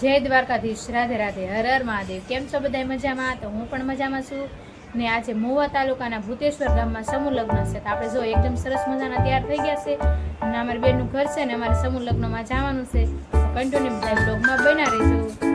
જય દ્વારકાધીશ, રાધે રાધે, હર હર મહાદેવ। કેમ છો બધા મજામાં? તો હું પણ મજામાં છું ને આજે મહુવા તાલુકાના ભૂતેશ્વર ગામમાં સમૂહ લગ્ન છે। તો આપણે જો એકદમ સરસ મજાના તૈયાર થઈ ગયા છે અને અમારી બેનનું ઘર છે ને અમારે સમૂહ લગ્નમાં જવાનું છે। તો કન્ટિન્યુ બધા બ્લોગમાં બન્યા રહેજો।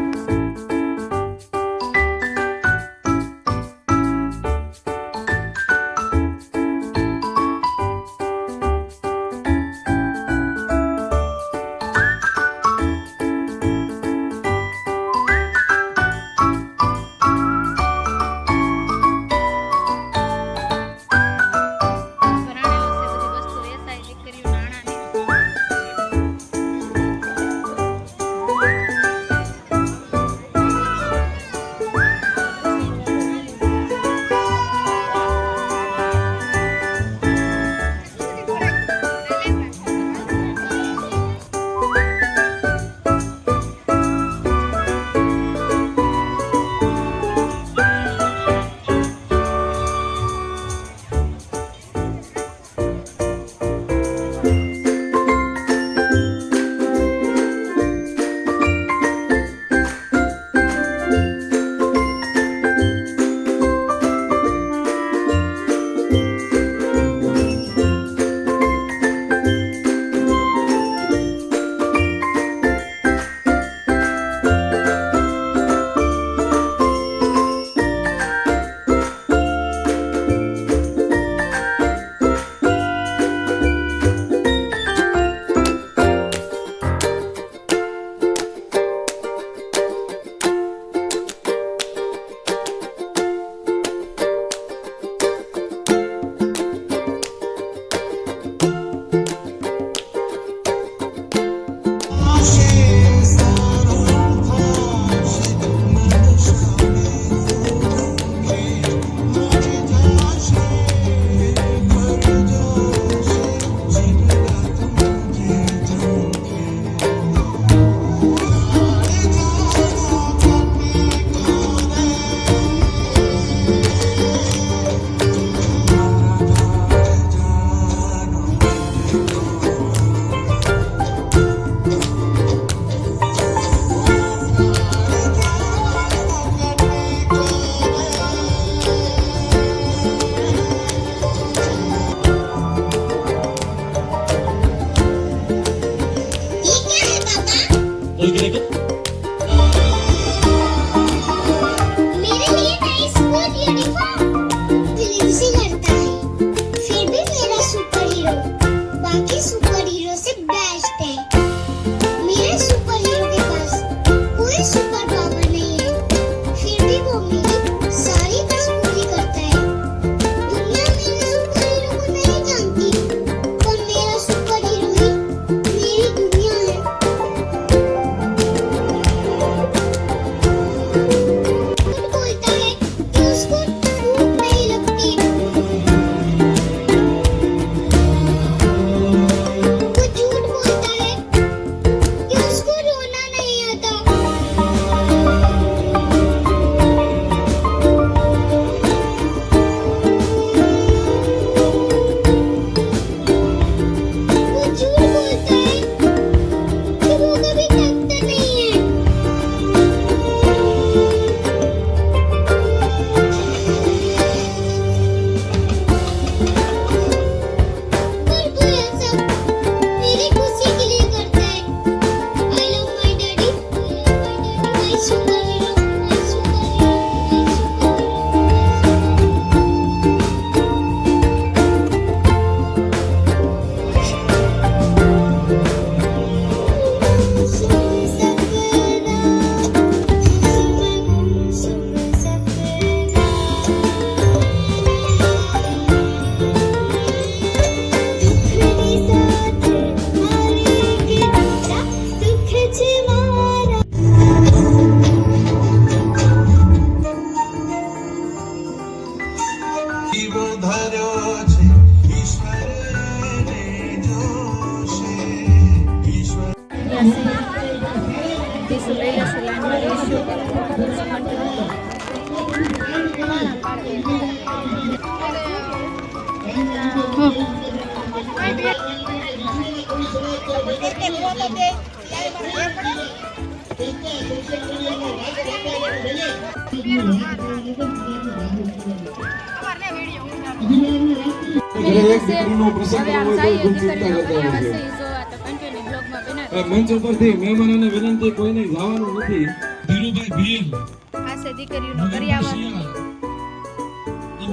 મંચ ઉપરથી મહેમાનોને વિનંતી કોઈને જવાનું નથી. ધીરુભાઈ ભીલ પાસે દીકરીઓનો કરિયાવર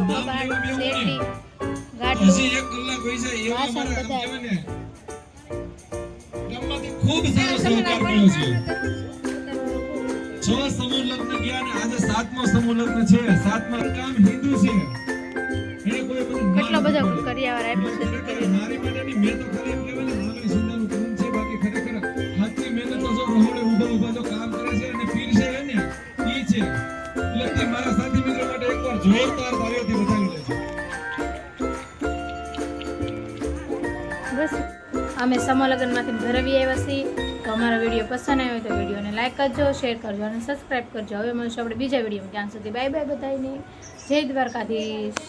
કબાટ, શેરડી, ગાડલું, હજી 1 કલાક હોય છે એવા વાસણ અમારા બધા. કહેવાય ને ગામમાંથી ખૂબ સારો સહકાર મળ્યો છે. 6 સમૂહ લગ્ન ગયા ને આજે 7મો સમૂહ લગ્ન છે. 7મા કામ હિન્દુ છે. એને કોઈ બધું કેટલો બધો કરિયાવર આપ્યો છે દીકરીઓને. મારી માટેની મેં તો ખાલી એમ કહેવાય ને આંગળી સુંદરનું ગુણ છે. બાકી ખરેખર હાથની મહેનત તો જો રહોડે ઊભા જો કામ કરે છે અને પીર છે ને ઈ છે. એટલે તે મારા સાથી મિત્રો માટે એકવાર જોરદાર તાળીઓથી વધાવી લેજો. બસ અમે સમૂહ લગ્નમાંથી ઘરે બી આવ્યા છીએ. તો અમારો વિડીયો પસંદ આવ્યો હોય તો વિડીયોને લાઈક કરજો, શેર કરજો અને સબસ્ક્રાઈબ કરજો. હવે મળીશું આપણે બીજા વિડીયોમાં. ત્યાં સુધી બાય બાય બધાને. જય દ્વારકાધીશ.